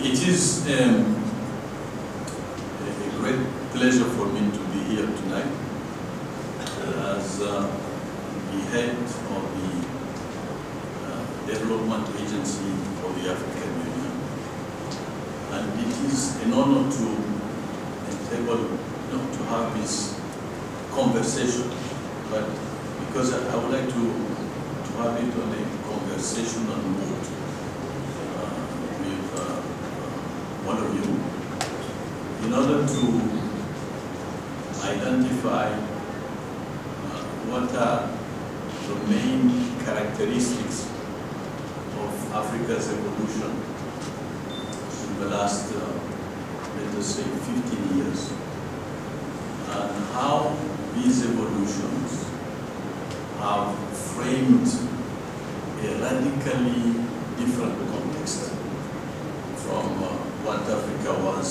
It is a great pleasure for me to be here tonight as the head of the Development Agency for the African Union. And it is an honor to to have this conversation, but because I would like to have it on a conversational mode with one of you in order to identify what are the main characteristics of Africa's evolution in the last, let us say, 15 years, and how these evolutions have framed a radically different context from what Africa was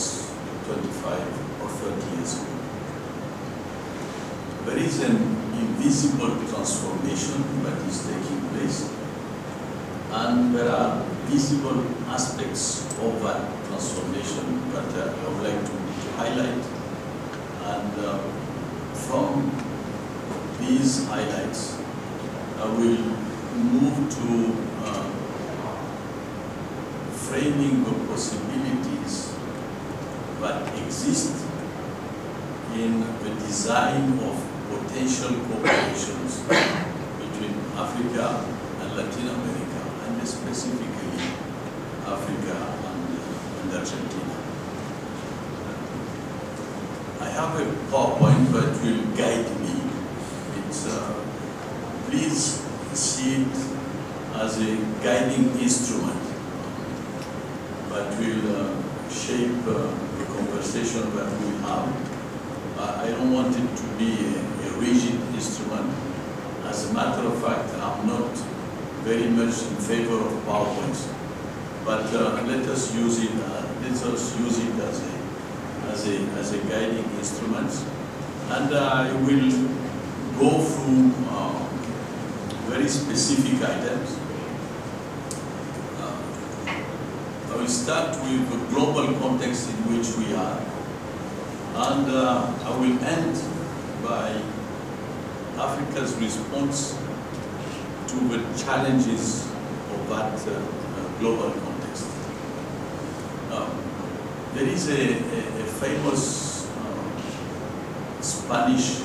25 or 30 years ago. There is an invisible transformation that is taking place, and there are visible aspects of that transformation that I would like to highlight. And from these highlights, I will move to framing the possibilities that exist in the design of potential cooperations between Africa and Latin America, and specifically Africa and Argentina. I have a PowerPoint that will guide me. It's, please see it as a guiding instrument that will shape the conversation that we have. I don't want it to be a rigid instrument. As a matter of fact, I'm not very much in favor of PowerPoints, but let us use it. As a guiding instrument, and I will go through very specific items. I will start with the global context in which we are, and I will end by Africa's response to the challenges of that global context. There is a famous Spanish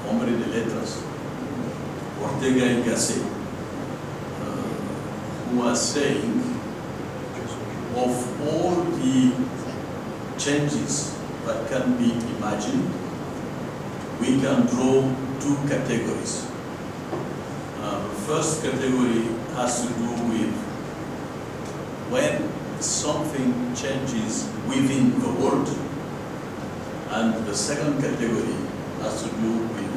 hombre de letras, Ortega y Gasset, who was saying, of all the changes that can be imagined, we can draw two categories. The first category has to do with when something changes within the world, and the second category has to do with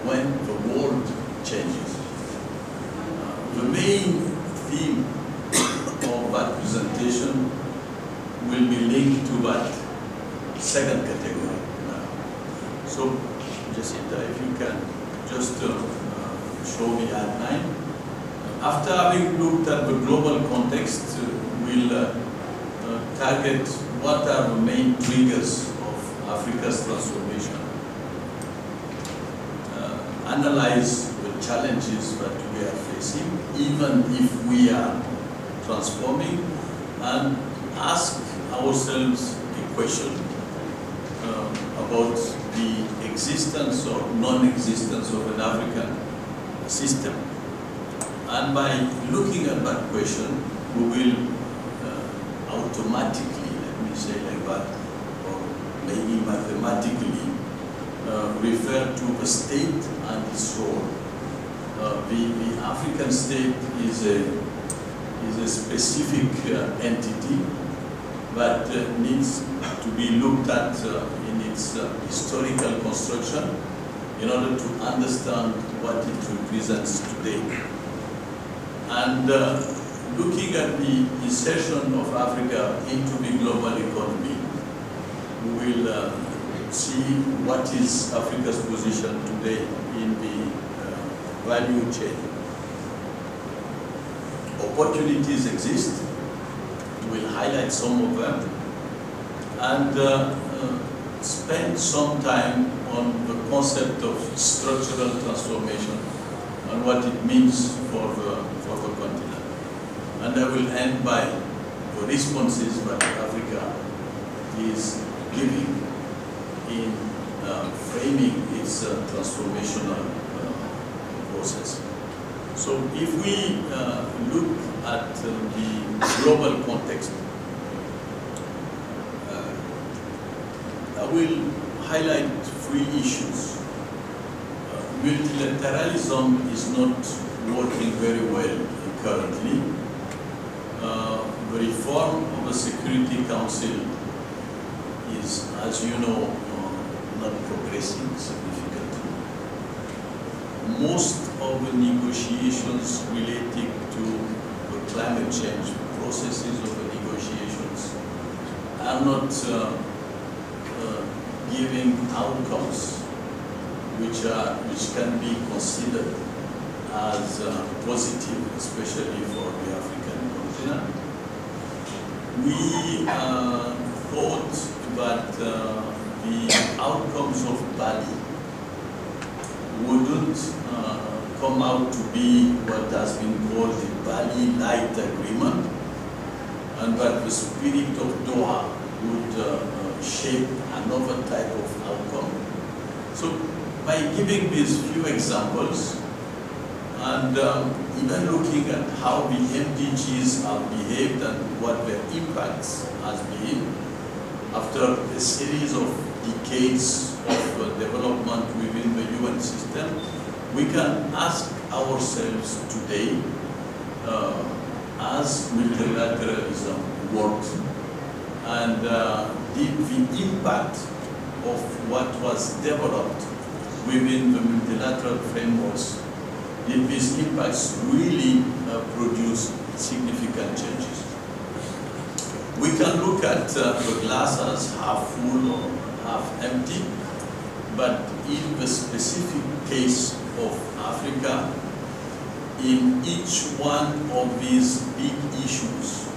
when the world changes. The main theme of that presentation will be linked to that second category. So, Jacinta, if you can just show me outline. After having looked at the global context, we'll target what are the main triggers of Africa's transformation, analyze the challenges that we are facing, even if we are transforming, and ask ourselves a question about the existence or non-existence of an African system. And by looking at that question, we will automatically, let me say like that, or maybe mathematically, refer to the state and its role. The African state is a specific entity that needs to be looked at in its historical construction in order to understand what it represents today. And looking at the insertion of Africa into the global economy, we will see what is Africa's position today in the value chain, or opportunities exist. We'll highlight some of them and spend some time on the concept of structural transformation and what it means for the continent. And I will end by the responses that Africa is giving in framing its transformational process. So if we look at the global context, I will highlight three issues. Multilateralism is not working very well currently. The reform of the Security Council is, as you know, not progressing significantly. Most of the negotiations relating to the climate change, processes of the negotiations, are not giving outcomes which can be considered as positive, especially for the African continent. We thought that the outcomes of Bali wouldn't come out to be what has been called the Bali Light Agreement, and that the spirit of Doha would shape another type of outcome. So by giving these few examples and even looking at how the MDGs have behaved and what their impacts has been after a series of decades of development within the UN system, we can ask ourselves today, as multilateralism worked, and did the impact of what was developed within the multilateral frameworks, did these impacts really produce significant changes? We can look at the glass as half full or half empty, but in the specific case of Africa, in each one of these big issues,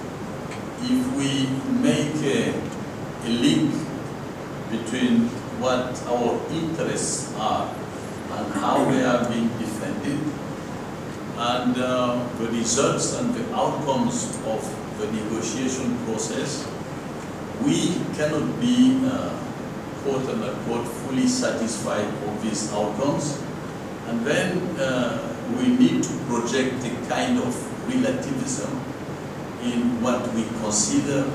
if we make a link between what our interests are and how they are being defended, and the results and the outcomes of the negotiation process, we cannot be quote unquote fully satisfied of these outcomes, and then we need to project a kind of relativism in what we consider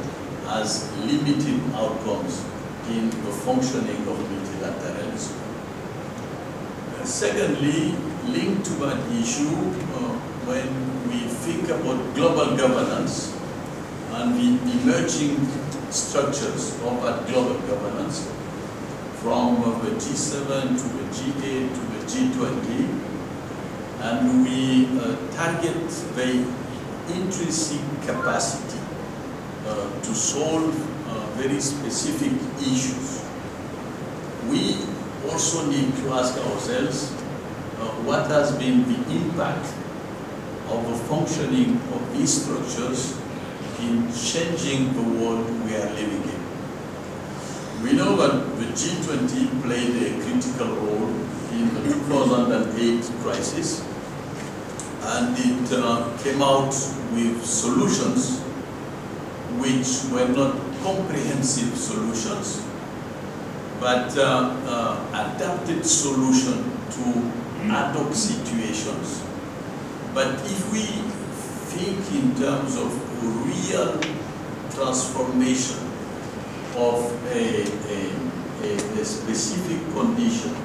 as limited outcomes in the functioning of multilateralism. Secondly, linked to that issue, when we think about global governance and the emerging structures of that global governance, from the G7 to the G8 to the G20, and we target the intrinsic capacity to solve very specific issues. We also need to ask ourselves what has been the impact of the functioning of these structures in changing the world we are living in. We know that the G20 played a critical role in the 2008 crisis, and it came out with solutions which were not comprehensive solutions, but adapted solution to ad hoc situations. But if we think in terms of real transformation of a specific condition,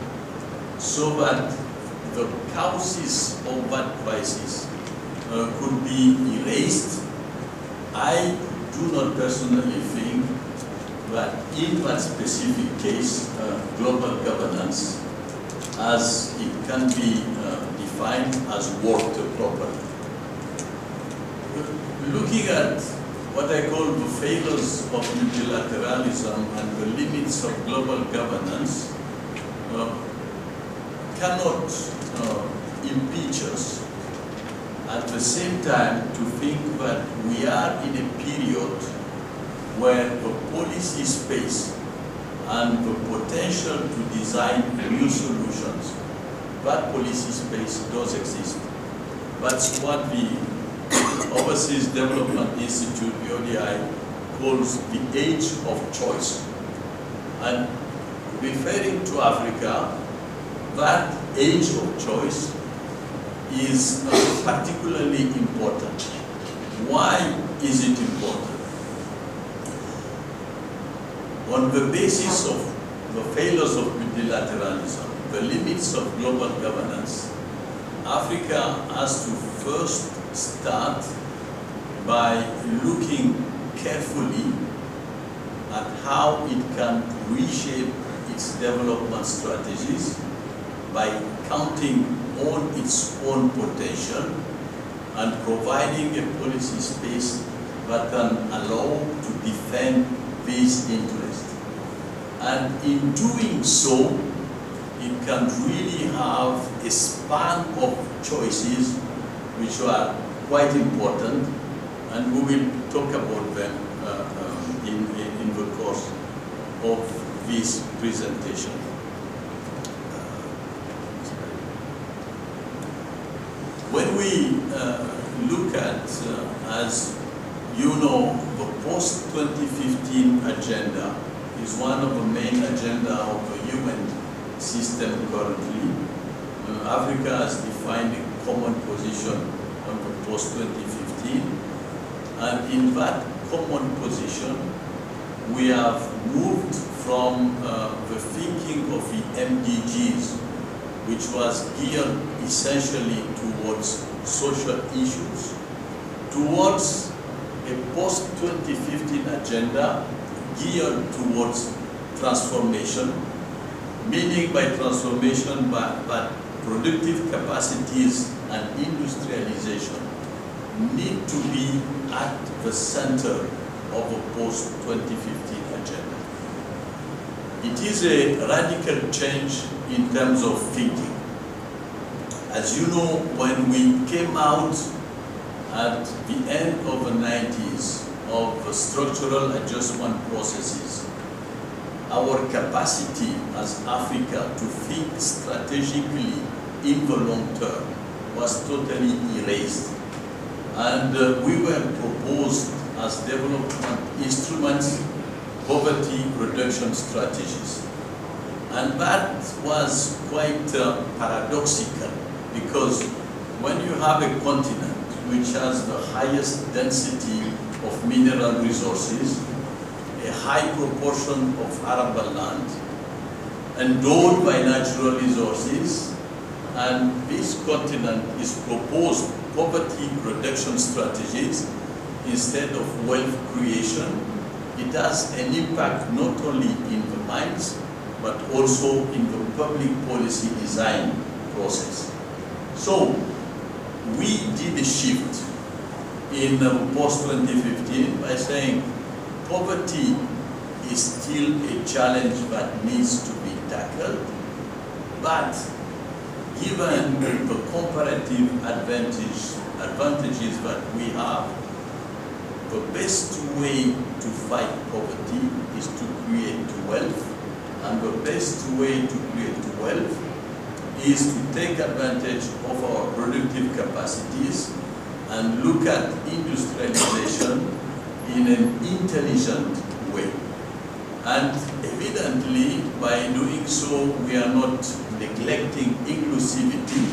so that the causes of that crisis could be erased, I do not personally think that in that specific case, global governance, as it can be defined, has worked properly. Looking at what I call the failures of multilateralism and the limits of global governance cannot impeach us at the same time to think that we are in a period where the policy space and the potential to design new solutions, that policy space does exist. That's what the Overseas Development Institute, the ODI, calls the age of choice. And referring to Africa, that age of choice is particularly important. Why is it important? On the basis of the failures of multilateralism, the limits of global governance, Africa has to first start by looking carefully at how it can reshape its development strategies by counting on its own potential and providing a policy space that can allow to defend these interests. And in doing so, it can really have a span of choices which are quite important, and we will talk about them in the course of this presentation. When we look at, as you know, the post-2015 agenda is one of the main agenda of the UN system currently. Africa has defined a common position on the post-2015, and in that common position, we have moved from the thinking of the MDGs, which was geared essentially towards social issues, towards a post-2015 agenda geared towards transformation, meaning by transformation that productive capacities and industrialization need to be at the center of a post-2015 agenda. It is a radical change in terms of thinking. As you know, when we came out at the end of the 90s of the structural adjustment processes, our capacity as Africa to think strategically in the long term was totally erased. And we were proposed as development instruments poverty reduction strategies. And that was quite paradoxical, because when you have a continent which has the highest density of mineral resources, a high proportion of arable land, endowed by natural resources, and this continent is proposed poverty reduction strategies instead of wealth creation, it has an impact not only in the minds, but also in the public policy design process. So we did a shift in post-2015 by saying poverty is still a challenge that needs to be tackled, but given the comparative advantages that we have, the best way to fight poverty is to create wealth, and the best way to create wealth is to take advantage of our productive capacities and look at industrialization in an intelligent way. And evidently, by doing so, we are not neglecting inclusivity,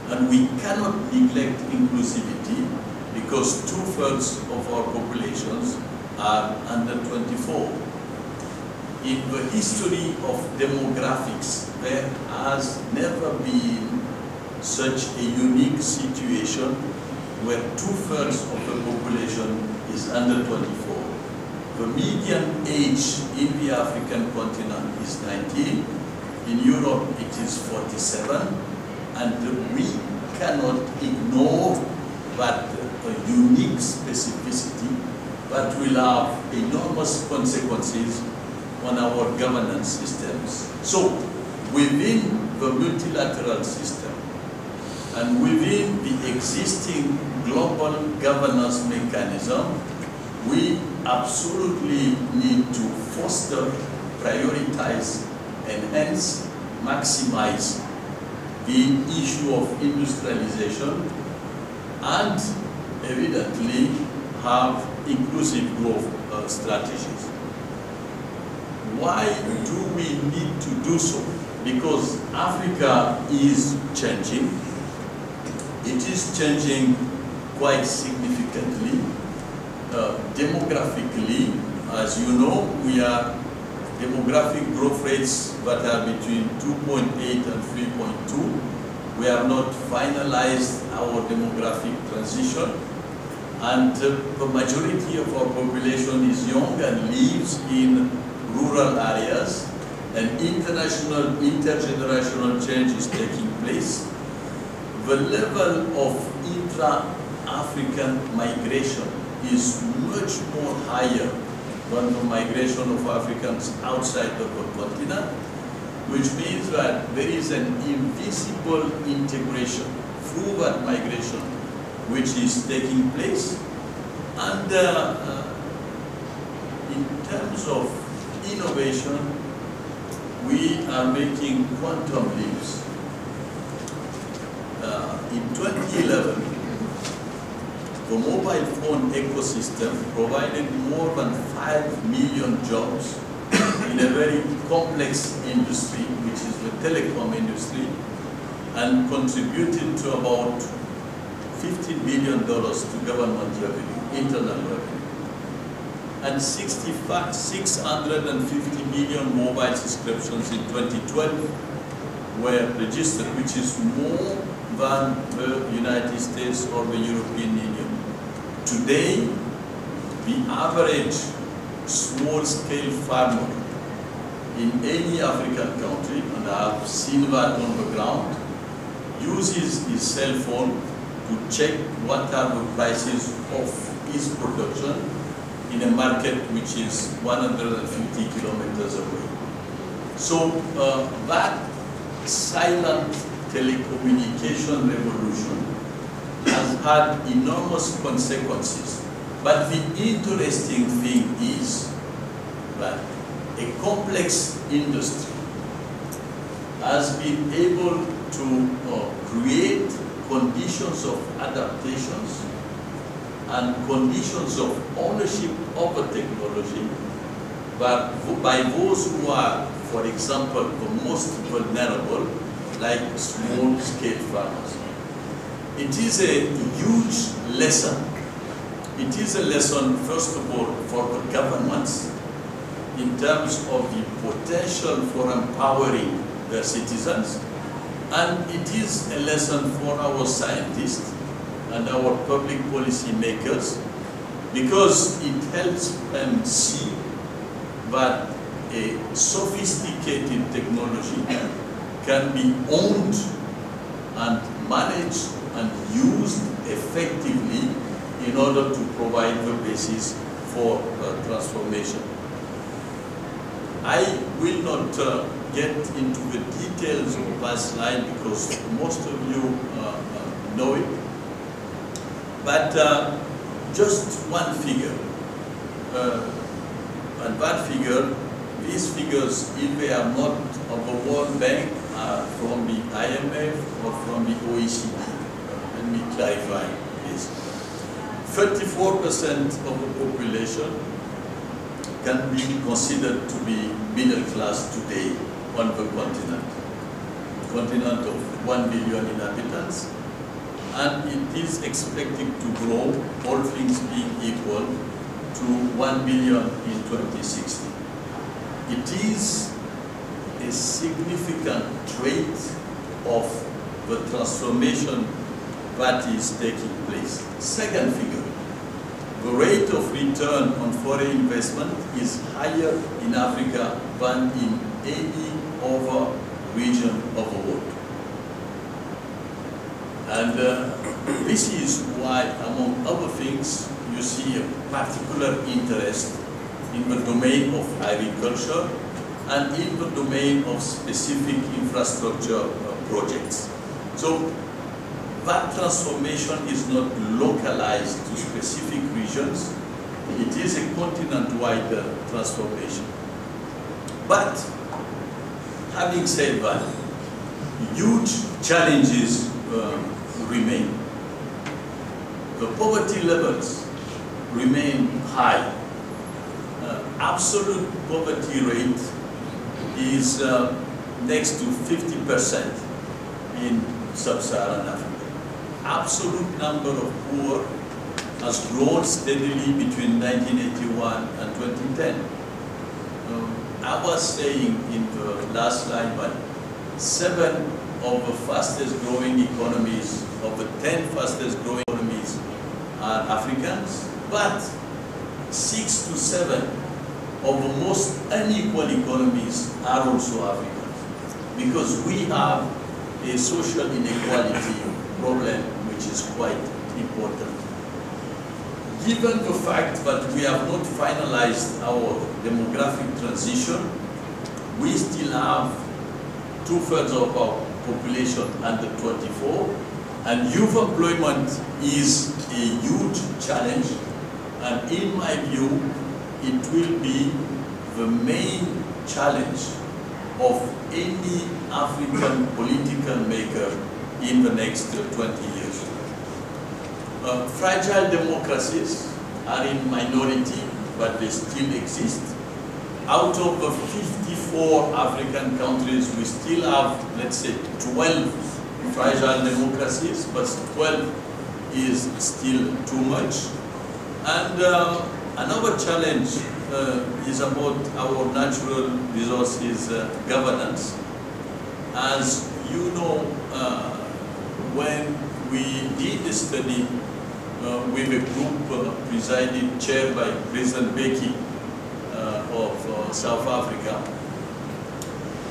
and we cannot neglect inclusivity because 2/3 of our populations are under 24. In the history of demographics, there has never been such a unique situation where 2/3 of the population is under 24. The median age in the African continent is 19. In Europe, it is 47. And we cannot ignore that unique specificity that will have enormous consequences on our governance systems. So, within the multilateral system, And within the existing global governance mechanism, we absolutely need to foster, prioritize, enhance, maximize the issue of industrialization and evidently have inclusive growth strategies. Why do we need to do so? Because Africa is changing. It is changing quite significantly. Demographically, as you know, we are demographic growth rates that are between 2.8 and 3.2. We have not finalized our demographic transition, and the majority of our population is young and lives in rural areas, and international, intergenerational change is taking place. The level of intra-African migration is much more higher than the migration of Africans outside of the continent, which means that there is an invisible integration through that migration which is taking place. And in terms of innovation, we are making quantum leaps. In 2011, the mobile phone ecosystem provided more than 5 million jobs in a very complex industry, which is the telecom industry, and contributed to about $50 billion to government revenue, internal revenue. And 650 million mobile subscriptions in 2012 were registered, which is more than the United States or the European Union. Today, the average small-scale farmer in any African country, and I have seen that on the ground, uses his cell phone to check what are the prices of his production in a market which is 150 kilometers away. So that silent telecommunication revolution has had enormous consequences. But the interesting thing is that a complex industry has been able to create conditions of adaptations and conditions of ownership of the technology by those who are, for example, the most vulnerable, like small-scale farmers. It is a huge lesson. It is a lesson, first of all, for the governments in terms of the potential for empowering their citizens, and it is a lesson for our scientists and our public policy makers, because it helps them see that a sophisticated technology can be owned and managed and used effectively in order to provide the basis for transformation. I will not get into the details of that slide because most of you know it, but just one figure, and that figure, these figures, if they are not of the World Bank, are from the IMF or from the OECD. Let me clarify this. 34% of the population can be considered to be middle class today on the continent of 1 billion inhabitants, and it is expected to grow, all things being equal, to 1 billion in 2060. It is a significant trait of the transformation that is taking place. Second figure, the rate of return on foreign investment is higher in Africa than in any other region of the world. And this is why, among other things, you see a particular interest in the domain of agriculture and in the domain of specific infrastructure projects. So that transformation is not localized to specific regions. It is a continent-wide transformation. But having said that, huge challenges remain. The poverty levels remain high. Absolute poverty rate is next to 50% in sub-Saharan Africa. Absolute number of poor has grown steadily between 1981 and 2010. I was saying in the last slide, but 7 of the fastest growing economies, of the 10 fastest growing economies are Africans, but 6 to 7 of the most unequal economies are also Africans. Because we have a social inequality problem which is quite important. Given the fact that we have not finalized our demographic transition, we still have 2/3 of our population under 24, and youth employment is a huge challenge, and in my view, it will be the main challenge of any African political maker in the next 20 years. Fragile democracies are in minority, but they still exist. Out of the 54 African countries, we still have, let's say, 12 fragile democracies, but 12 is still too much. And another challenge is about our natural resources governance. As you know, when we did a study with a group chaired by President Mayaki of South Africa,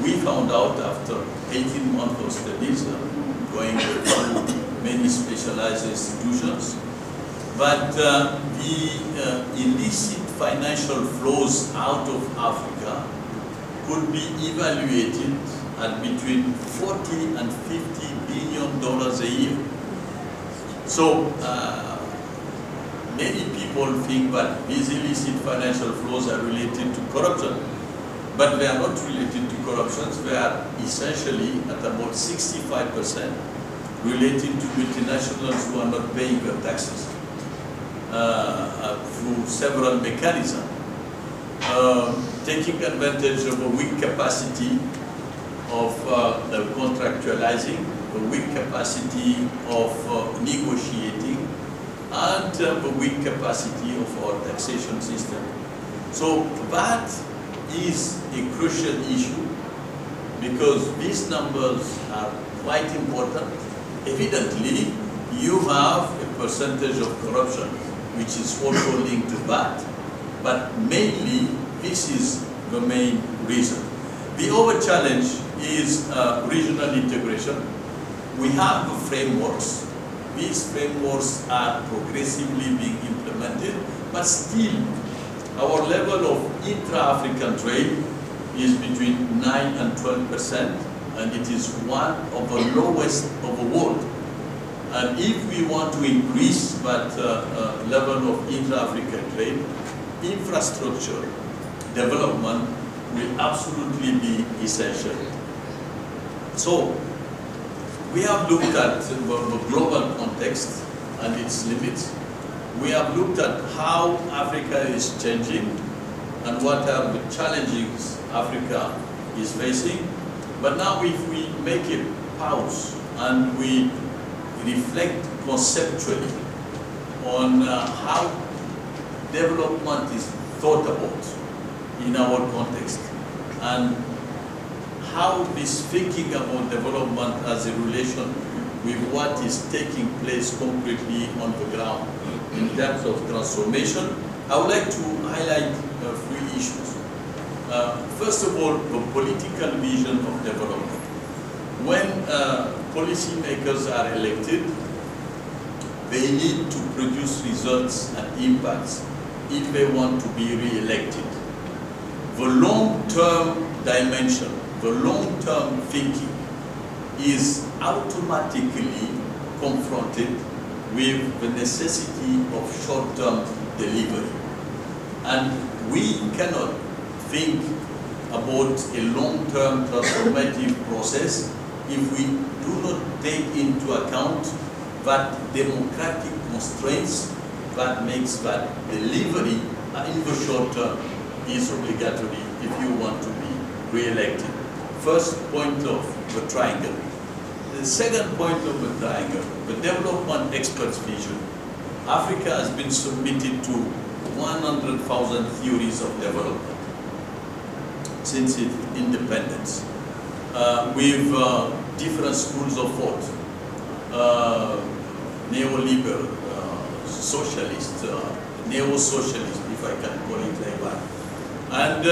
we found out after 18 months of studies, going through many specialized institutions, but the illicit financial flows out of Africa could be evaluated at between $40 and $50 billion a year. So many people think that these illicit financial flows are related to corruption, but they are not related to corruption. They are essentially at about 65% related to multinationals who are not paying their taxes through several mechanisms, taking advantage of a weak capacity of contractualizing, a weak capacity of negotiating, and the weak capacity of our taxation system. So that is a crucial issue because these numbers are quite important. Evidently, you have a percentage of corruption which is also linked to that, but mainly this is the main reason. The other challenge is regional integration. We have the frameworks. These frameworks are progressively being implemented, but still our level of intra-African trade is between 9 and 12%, and it is one of the lowest of the world. And if we want to increase that level of intra-African trade, infrastructure development will absolutely be essential. So, we have looked at the global context and its limits. We have looked at how Africa is changing and what are the challenges Africa is facing. But now if we make a pause and we reflect conceptually on how development is thought about in our context and how this thinking about development has a relation with what is taking place concretely on the ground in terms of transformation, I would like to highlight 3 issues. First of all, the political vision of development. When policymakers are elected, they need to produce results and impacts if they want to be re-elected. The long-term dimension, the long-term thinking is automatically confronted with the necessity of short-term delivery. And we cannot think about a long-term transformative process if we do not take into account that democratic constraints that makes that delivery in the short term is obligatory if you want to be re-elected. First point of the triangle. The second point of the triangle, the development experts' vision. Africa has been submitted to 100,000 theories of development since its independence, with different schools of thought, neoliberal, socialist, neo-socialist, if I can call it like that. And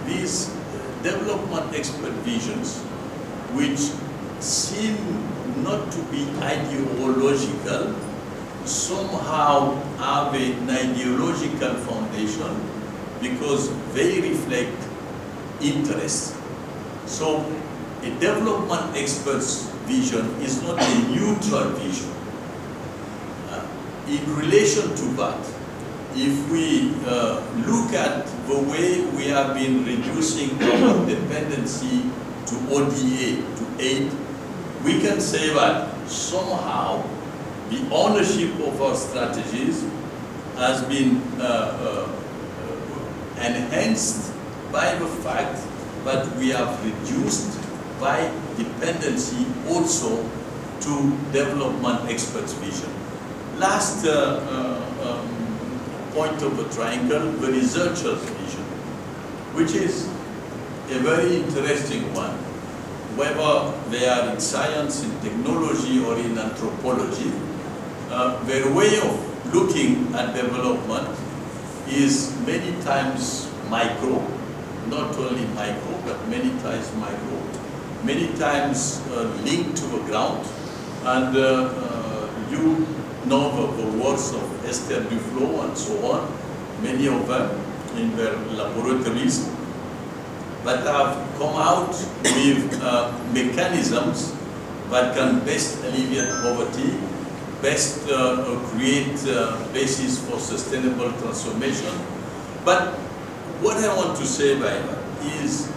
these development expert visions, which seem not to be ideological, somehow have an ideological foundation because they reflect interests. So a development expert's vision is not a neutral vision. In relation to that, if we look at the way we have been reducing our dependency to ODA, to aid, we can say that somehow the ownership of our strategies has been enhanced by the fact that we have reduced by dependency also to development experts' vision. Last point of the triangle, the researcher's vision, which is a very interesting one, whether they are in science, in technology, or in anthropology. Their way of looking at development is many times micro, not only micro, but many times micro, many times linked to the ground. And you know the works of Esther Duflo and so on, many of them in their laboratories, that have come out with mechanisms that can best alleviate poverty, best create basis for sustainable transformation. But what I want to say by that is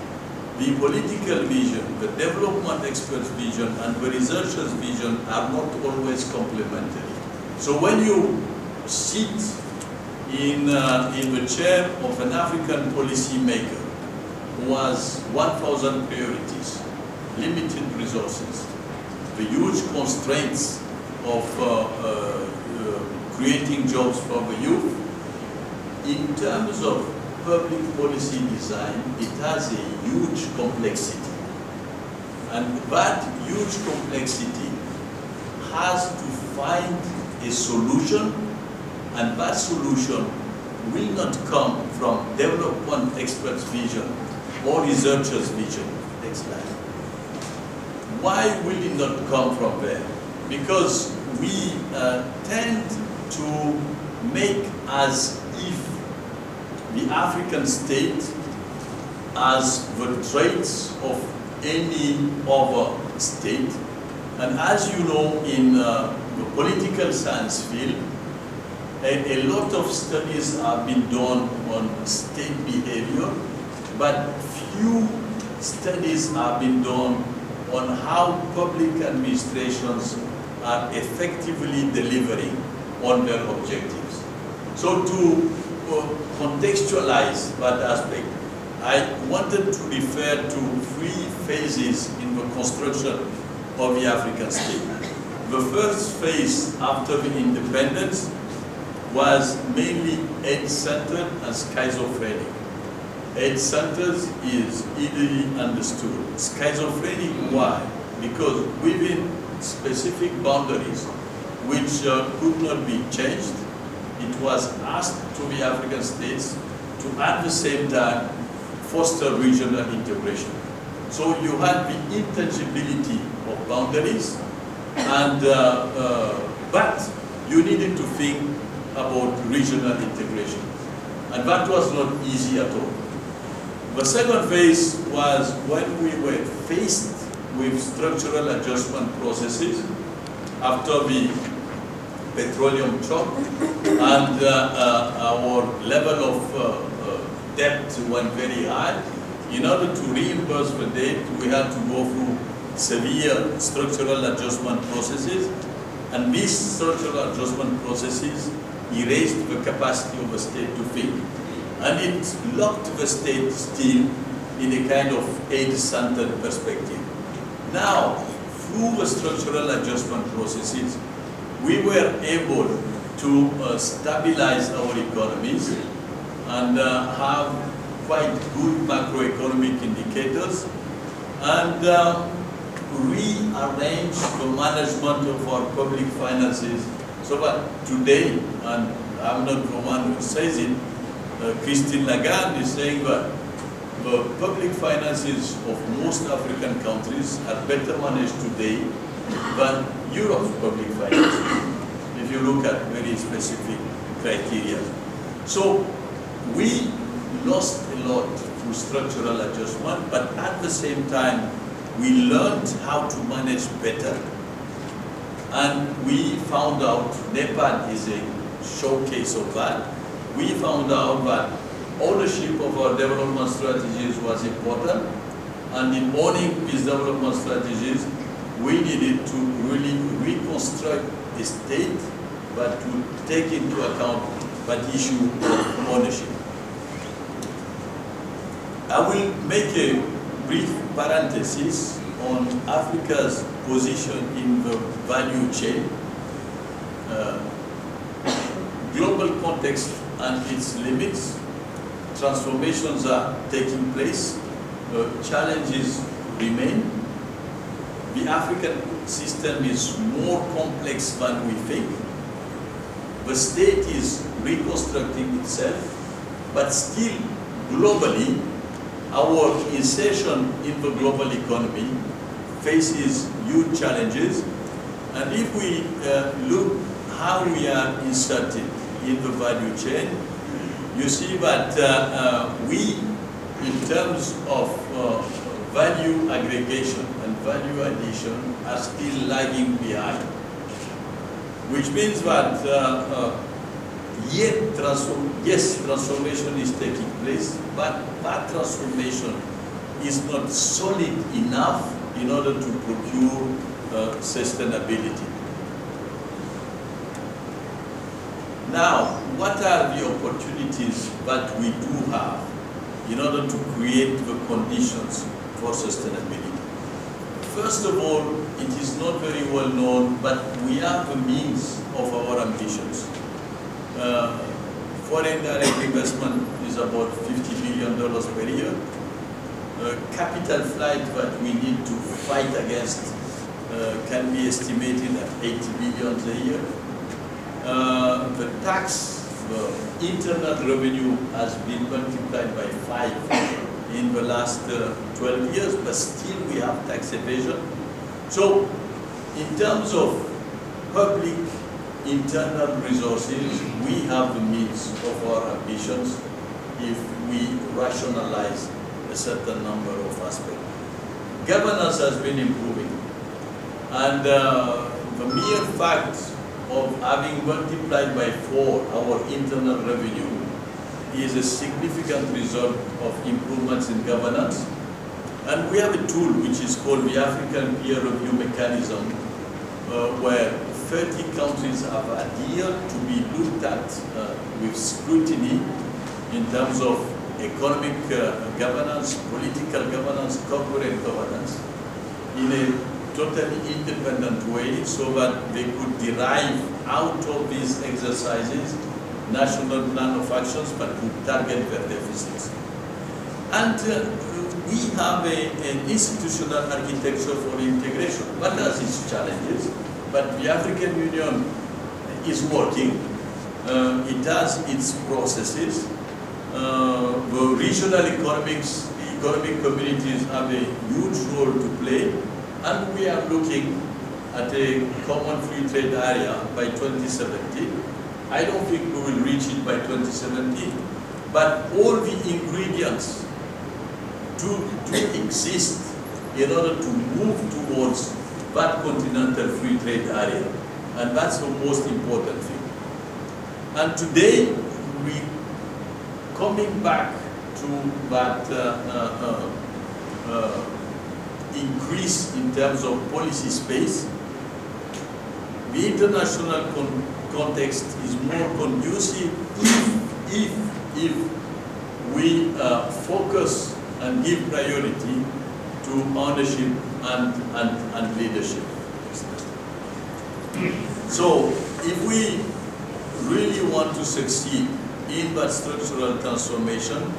the political vision, the development expert's vision, and the researcher's vision are not always complementary. So when you sit in the chair of an African policy maker who has 1,000 priorities, limited resources, the huge constraints of creating jobs for the youth, in terms of public policy design, it has a huge complexity. And that huge complexity has to find a solution, and that solution will not come from development experts' vision or researchers' vision. Next slide. Why will it not come from there? Because we tend to make as if the African state has the traits of any other state. And as you know, in the political science field, a lot of studies have been done on state behavior, but few studies have been done on how public administrations are effectively delivering on their objectives. So to contextualize that aspect, I wanted to refer to 3 phases in the construction of the African state. The first phase after the independence was mainly aid-centered and schizophrenic. Aid-centered is easily understood. Schizophrenic, why? Because within specific boundaries which could not be changed, it was asked to the African states to at the same time foster regional integration. So you had the intangibility of boundaries, and but you needed to think about regional integration. And that was not easy at all. The second phase was when we were faced with structural adjustment processes after the petroleum shock, and our level of debt went very high. In order to reimburse the debt, we had to go through severe structural adjustment processes, and these structural adjustment processes erased the capacity of the state to think, and it locked the state still in a kind of aid-centered perspective. Now, through the structural adjustment processes, we were able to stabilize our economies and have quite good macroeconomic indicators, and rearrange the management of our public finances so that today, and I'm not the one who says it, Christine Lagarde is saying that the public finances of most African countries are better managed today than Europe's public finances, if you look at very specific criteria. So we lost a lot through structural adjustment, but at the same time, we learned how to manage better. And we found out, NEPAD is a showcase of that. We found out that ownership of our development strategies was important, and in owning these development strategies, we needed to really reconstruct a state, but to take into account that issue of ownership. I will make a brief parenthesis on Africa's position in the value chain, global context and its limits. Transformations are taking place, challenges remain. The African system is more complex than we think. The state is reconstructing itself, but still globally, our insertion in the global economy faces huge challenges. And if we look how we are inserted in the value chain, you see that we, in terms of value aggregation and value addition, are still lagging behind. Which means that yes, transformation is taking place, but that transformation is not solid enough in order to procure sustainability. Now, what are the opportunities that we do have in order to create the conditions for sustainability? First of all, it is not very well known, but we have the means of our ambitions. Foreign direct investment is about $50 billion per year. Capital flight that we need to fight against can be estimated at $80 billion a year. The tax, the internal revenue has been multiplied by 5 in the last 12 years, but still we have tax evasion. So, in terms of public internal resources, we have the means of our ambitions if we rationalize a certain number of aspects. Governance has been improving, and the mere fact of having multiplied by 4 our internal revenue is a significant result of improvements in governance. And we have a tool which is called the African Peer Review Mechanism, where 30 countries have adhered to be looked at with scrutiny in terms of economic governance, political governance, corporate governance, in a totally independent way, so that they could derive out of these exercises national plan of actions that could target their deficits. And we have an institutional architecture for integration. What has its challenges? But the African Union is working. It has its processes. The regional economic communities have a huge role to play. And we are looking at a common free trade area by 2017. I don't think we will reach it by 2017, but all the ingredients do exist in order to move towards that continental free trade area. And that's the most important thing. And today, we coming back to that increase in terms of policy space. The international context is more conducive if we focus and give priority to ownership and leadership. So, if we really want to succeed in that structural transformation,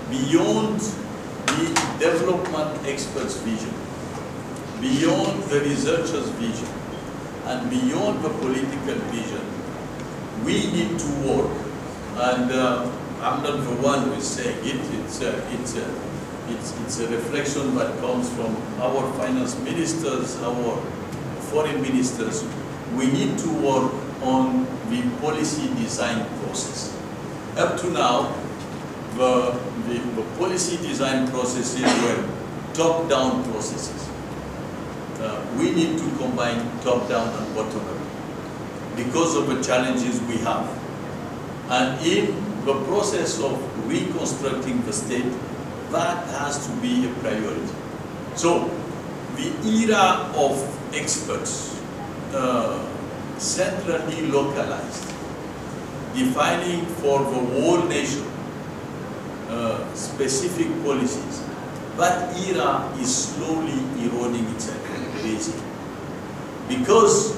beyond the development expert's vision, beyond the researcher's vision, and beyond the political vision, we need to work. And I'm not the one who is saying it. It's a reflection that comes from our finance ministers, our foreign ministers. We need to work on the policy design process. Up to now, the policy design processes were top-down processes. We need to combine top-down and bottom-up because of the challenges we have. And in the process of reconstructing the state, that has to be a priority. So, the era of experts, centrally localized, defining for the whole nation specific policies, that era is slowly eroding itself, basically. Because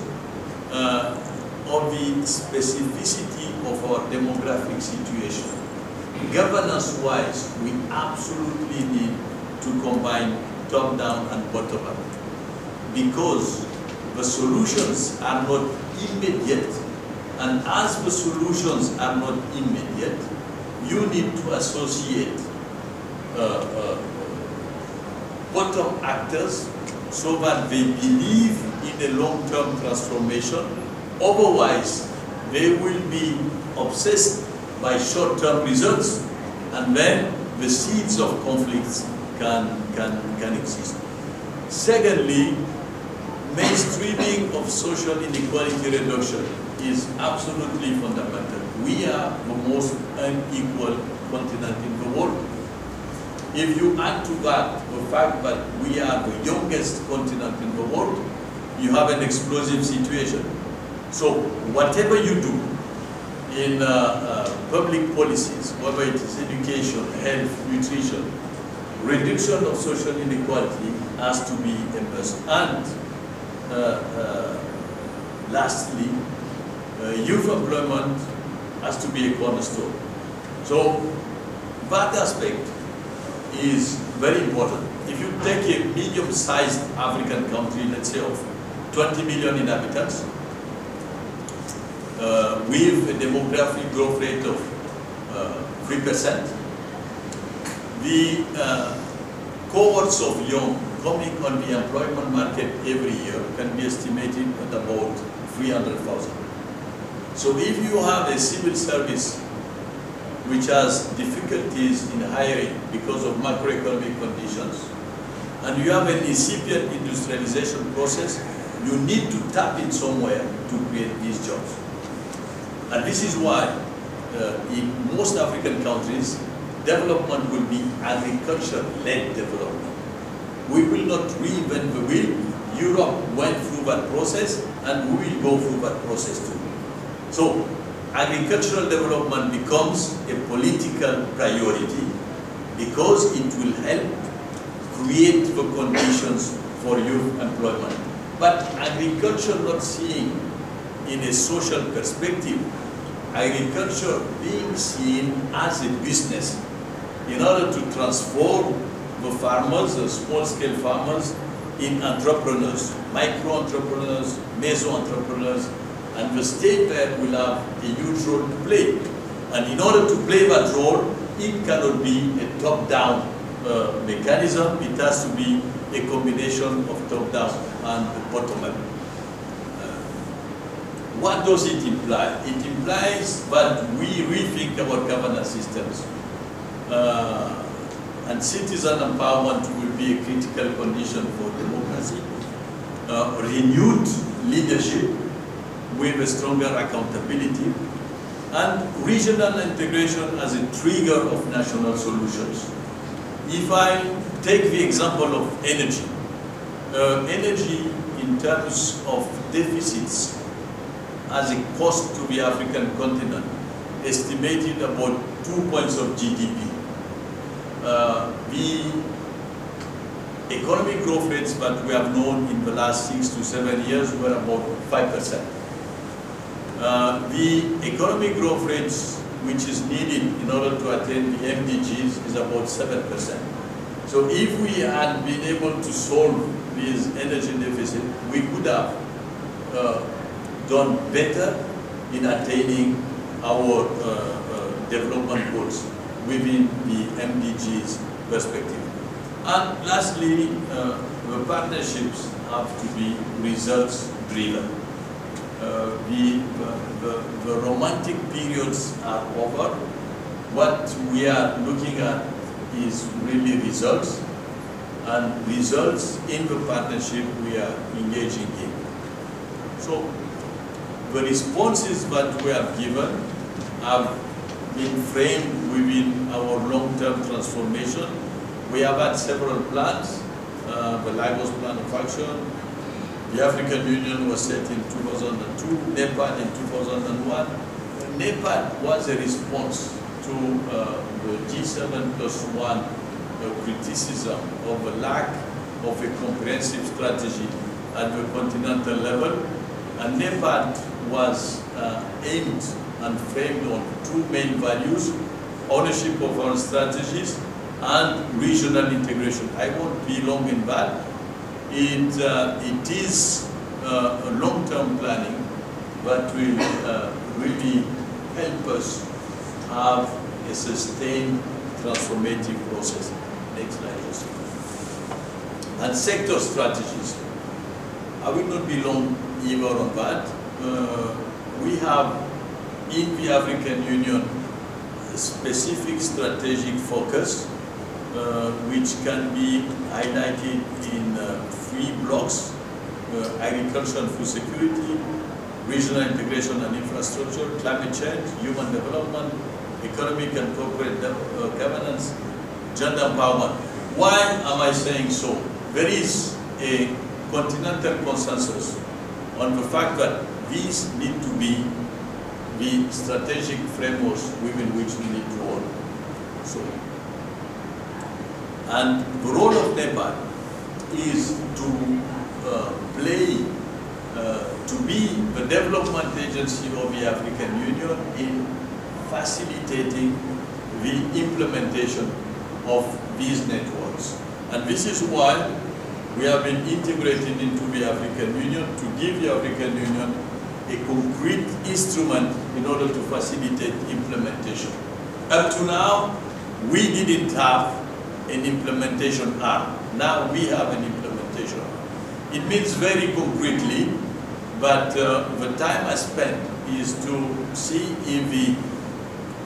of the specificity of our demographic situation, governance-wise, we absolutely need to combine top-down and bottom-up. Because the solutions are not immediate, and as the solutions are not immediate, you need to associate bottom actors so that they believe in a long-term transformation. Otherwise, they will be obsessed by short-term results, and then the seeds of conflicts can exist. Secondly, mainstreaming of social inequality reduction is absolutely fundamental. We are the most unequal continent in the world. If you add to that the fact that we are the youngest continent in the world, you have an explosive situation. So whatever you do in public policies, whether it is education, health, nutrition, reduction of social inequality has to be a must. And lastly, youth employment has to be a cornerstone. So that aspect is very important. If you take a medium-sized African country, let's say of 20 million inhabitants, with a demographic growth rate of 3%, the cohorts of young coming on the employment market every year can be estimated at about 300,000. So if you have a civil service which has difficulties in hiring because of macroeconomic conditions, and you have an incipient industrialization process, you need to tap in somewhere to create these jobs. And this is why in most African countries, development will be agriculture-led development. We will not reinvent the wheel. Europe went through that process, and we will go through that process too. So, agricultural development becomes a political priority because it will help create the conditions for youth employment. But agriculture not seen in a social perspective, agriculture being seen as a business in order to transform the farmers, the small-scale farmers, in entrepreneurs, micro-entrepreneurs, meso-entrepreneurs, and the state there will have a huge role to play. And in order to play that role, it cannot be a top-down mechanism. It has to be a combination of top-down and bottom-up. What does it imply? It implies that we rethink our governance systems and and citizen empowerment will be a critical condition for democracy. Renewed leadership with a stronger accountability, and regional integration as a trigger of national solutions. If I take the example of energy, energy in terms of deficits as a cost to the African continent, estimated about 2 points of GDP. The economic growth rates that we have known in the last 6 to 7 years were about 5%. The economic growth rates which is needed in order to attain the MDGs is about 7%. So if we had been able to solve this energy deficit, we could have done better in attaining our development goals within the MDGs perspective. And lastly, the partnerships have to be results driven. The romantic periods are over. What we are looking at is really results, and results in the partnership we are engaging in. So the responses that we have given have been framed within our long-term transformation. We have had several plans, the Lagos Plan of Action. The African Union was set in 2002, NEPAD in 2001. NEPAD was a response to the G7+1 criticism of the lack of a comprehensive strategy at the continental level. And NEPAD was aimed and framed on two main values: ownership of our strategies and regional integration. I won't be long in that. It is a long-term planning that will really help us have a sustained transformative process. Next slide, please. And sector strategies. I will not be long either on that. We have in the African Union a specific strategic focus which can be highlighted in 3 blocks: agriculture and food security, regional integration and infrastructure, climate change, human development, economic and corporate governance, gender empowerment. Why am I saying so? There is a continental consensus on the fact that these need to be the strategic frameworks within which we need to work. So, and the role of NEPAD is to to be the development agency of the African Union in facilitating the implementation of these networks. And this is why we have been integrated into the African Union, to give the African Union a concrete instrument in order to facilitate implementation. Up to now, we didn't have an implementation arm. Now we have an implementation arm. It means very concretely that the time I spent is to see if the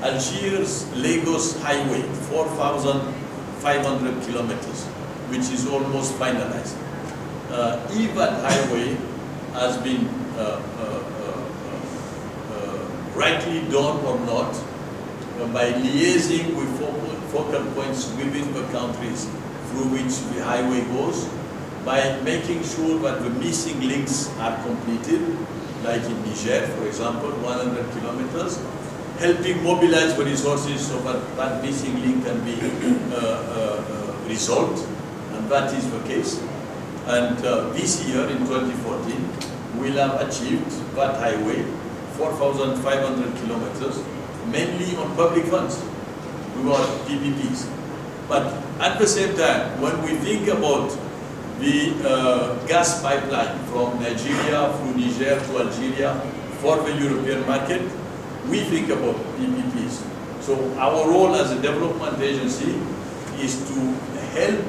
Algiers-Lagos highway, 4,500 kilometers, which is almost finalized. If that highway has been rightly done or not, by liaising with focal points within the countries through which the highway goes, by making sure that the missing links are completed, like in Niger, for example, 100 kilometers, helping mobilize the resources so that that missing link can be resolved, and that is the case. And this year, in 2014, we'll have achieved that highway, 4,500 kilometers, mainly on public funds, without PPPs. But at the same time, when we think about the gas pipeline from Nigeria through Niger to Algeria for the European market, we think about PPPs. So our role as a development agency is to help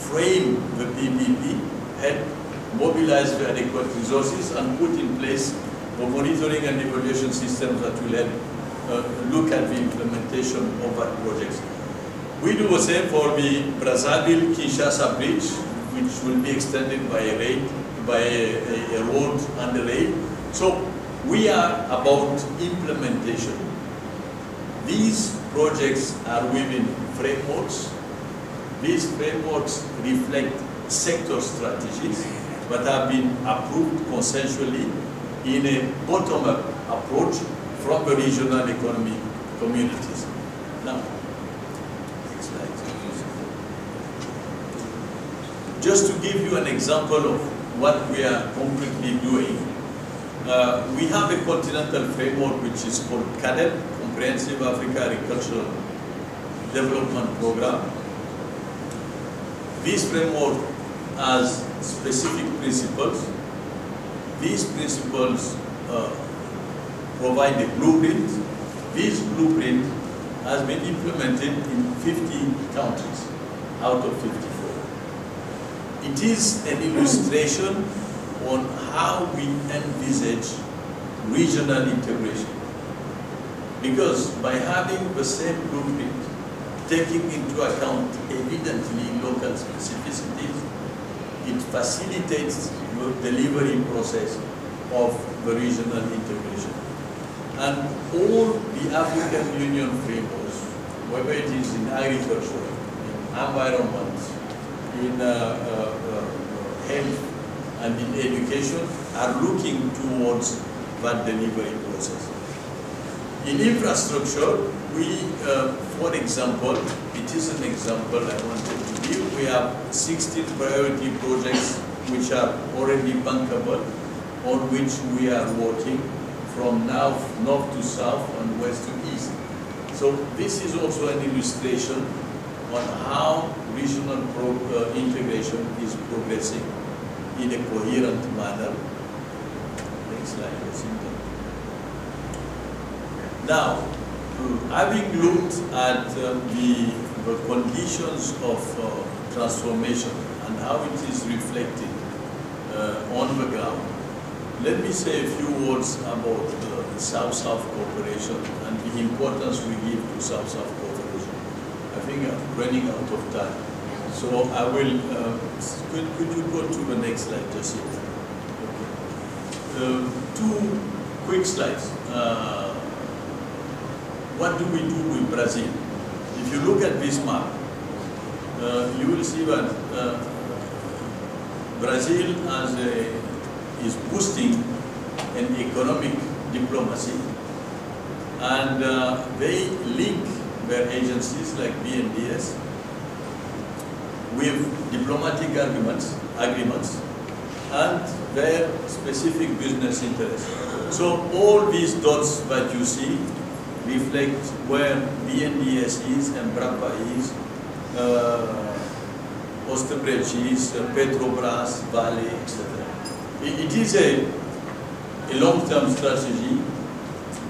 frame the PPP, help mobilize the adequate resources, and put in place the monitoring and evaluation systems that will help look at the implementation of our projects. We do the same for the Brazzaville-Kinshasa bridge, which will be extended by a road and a rail. So we are about implementation. These projects are within frameworks. These frameworks reflect sector strategies that have been approved consensually in a bottom-up approach from the regional economic communities. Now, next slide. Just to give you an example of what we are concretely doing, we have a continental framework which is called CADEP, Comprehensive Africa Agricultural Development Program. This framework has specific principles. These principles provide a blueprint. This blueprint has been implemented in 50 countries out of 54. It is an illustration on how we envisage regional integration. Because by having the same blueprint, taking into account evidently local specificities, it facilitates the delivery process of the regional integration. And all the African Union frameworks, whether it is in agriculture, in environment, in health, and in education, are looking towards that delivery process. In infrastructure, we, for example, it is an example I wanted to give. We have 16 priority projects which are already bankable, on which we are working from north to south and west to east. So this is also an illustration on how regional integration is progressing in a coherent manner. Next slide, please. Now, having looked at the conditions of transformation and how it is reflected on the ground, let me say a few words about South-South cooperation and the importance we give to South-South cooperation. I think I'm running out of time. So I will, could you go to the next slide, just here? Okay. Two quick slides. What do we do with Brazil? If you look at this map, you will see that Brazil is boosting an economic diplomacy, and they link their agencies like BNDES with diplomatic agreements and their specific business interests. So all these dots that you see reflect where BNDES is, Embrapa is, Osterbrecht is, Petrobras, Vale, etc. It is a long-term strategy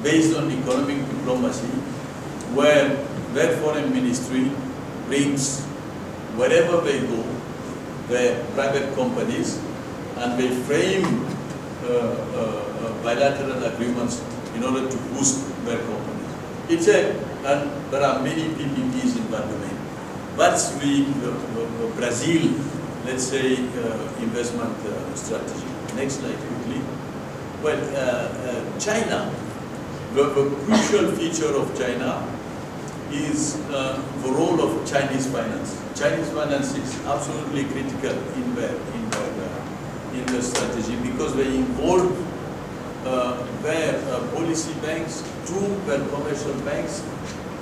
based on economic diplomacy, where their foreign ministry brings, wherever they go, their private companies, and they frame bilateral agreements in order to boost their companies. And there are many PPPs in that domain. That's the Brazil, let's say, investment strategy. Next slide, quickly. Well, China, the crucial feature of China is the role of Chinese finance. Chinese finance is absolutely critical in their strategy, because they involve their policy banks to their commercial banks,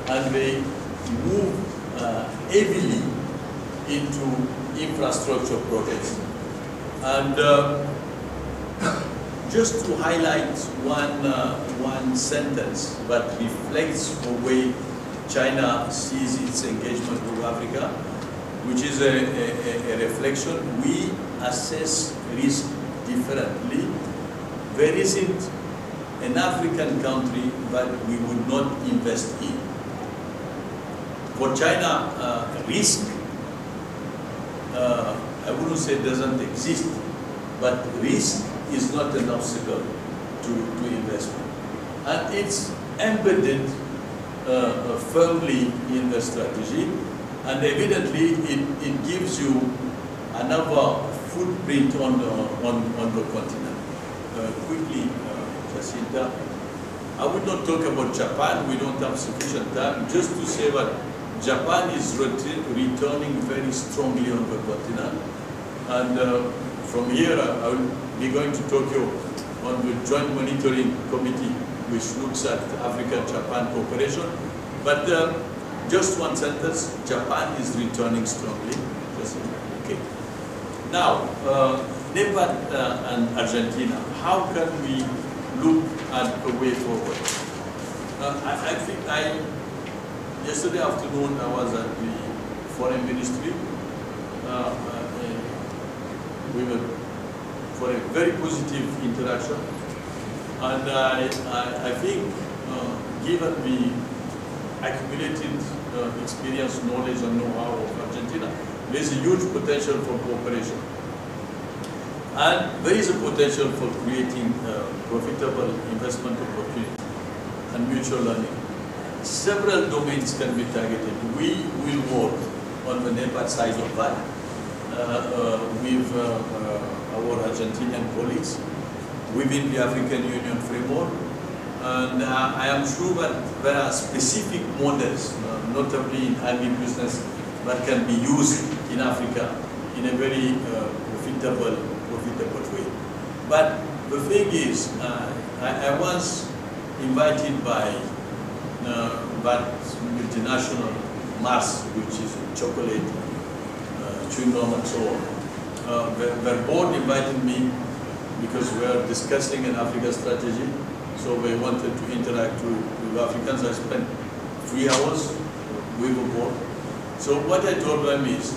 and they move heavily into infrastructure projects. And just to highlight one sentence that reflects the way China sees its engagement with Africa, which is a reflection: we assess risk differently. There isn't an African country that we would not invest in. For China, risk, I wouldn't say doesn't exist, but risk is not an obstacle to investment. And it's embedded firmly in the strategy. And evidently, it gives you another footprint on the continent. Quickly, Jacinta, I would not talk about Japan, we don't have sufficient time, just to say that Japan is returning very strongly on the continent. And from here, I will be going to Tokyo on the Joint Monitoring Committee, which looks at Africa-Japan cooperation. But just one sentence, Japan is returning strongly. Okay. Now, NEPAD and Argentina, how can we look at the way forward? I think yesterday afternoon I was at the Foreign Ministry. We were for a very positive interaction. And I think, given the accumulated experience, knowledge, and know-how of Argentina, there is a huge potential for cooperation. And there is a potential for creating profitable investment opportunities and mutual learning. Several domains can be targeted. We will work on the NEPAD side of that with our Argentinian colleagues within the African Union framework. And I am sure that there are specific models, notably in agribusiness, that can be used in Africa in a very profitable way. But the thing is, I was invited by that multinational Marzo, which is chocolate, chewing gum and so on. Their board invited me because we are discussing an Africa strategy. So they wanted to interact with Africans. I spent 3 hours with the board. So what I told them is,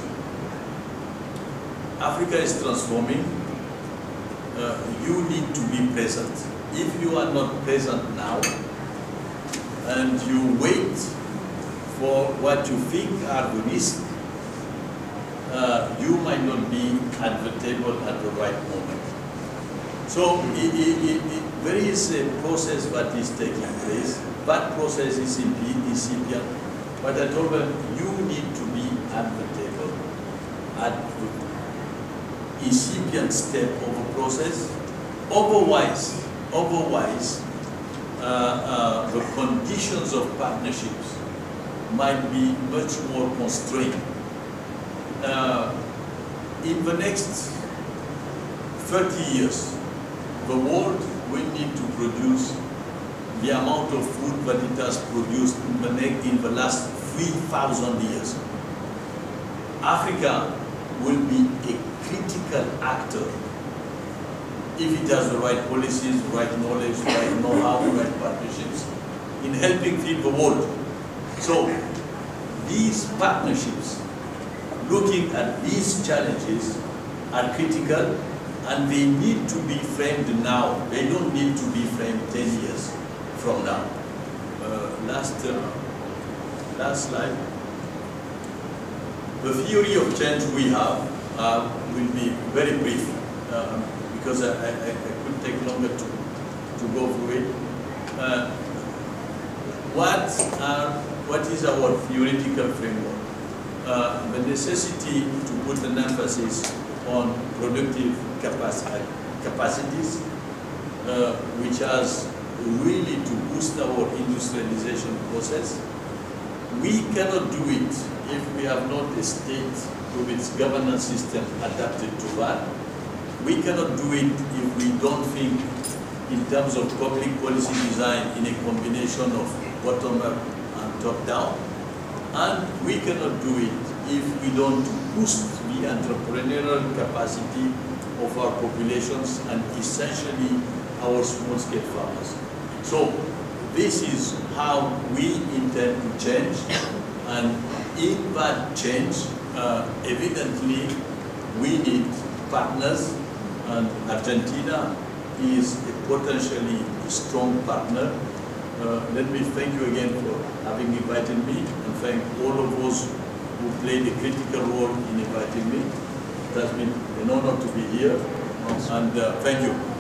Africa is transforming. You need to be present. If you are not present now, and you wait for what you think are the risks, you might not be at the table at the right moment. So there is a process that is taking place. That process is incipient. But I told them, you need to be at the table, at the incipient step of the process. Otherwise, the conditions of partnerships might be much more constrained. In the next 30 years, the world will need to produce the amount of food that it has produced in the last 3,000 years. Africa will be a critical actor if it has the right policies, the right knowledge, the right know-how, the right partnerships in helping feed the world. So these partnerships, looking at these challenges, are critical. And they need to be framed now. They don't need to be framed 10 years from now. Last slide. The theory of change we have will be very brief because I could take longer to go through it. What is our theoretical framework? The necessity to put an emphasis on productive capacities, which has really to boost our industrialization process. We cannot do it if we have not a state with its governance system adapted to that. We cannot do it if we don't think in terms of public policy design in a combination of bottom-up and top-down. And we cannot do it if we don't boost the entrepreneurial capacity of our populations and essentially our small-scale farmers. So this is how we intend to change, and in that change, evidently, we need partners, and Argentina is a potentially strong partner. Let me thank you again for having invited me, and thank all of those who played a critical role in inviting me. It has been an honor to be here, and thank you.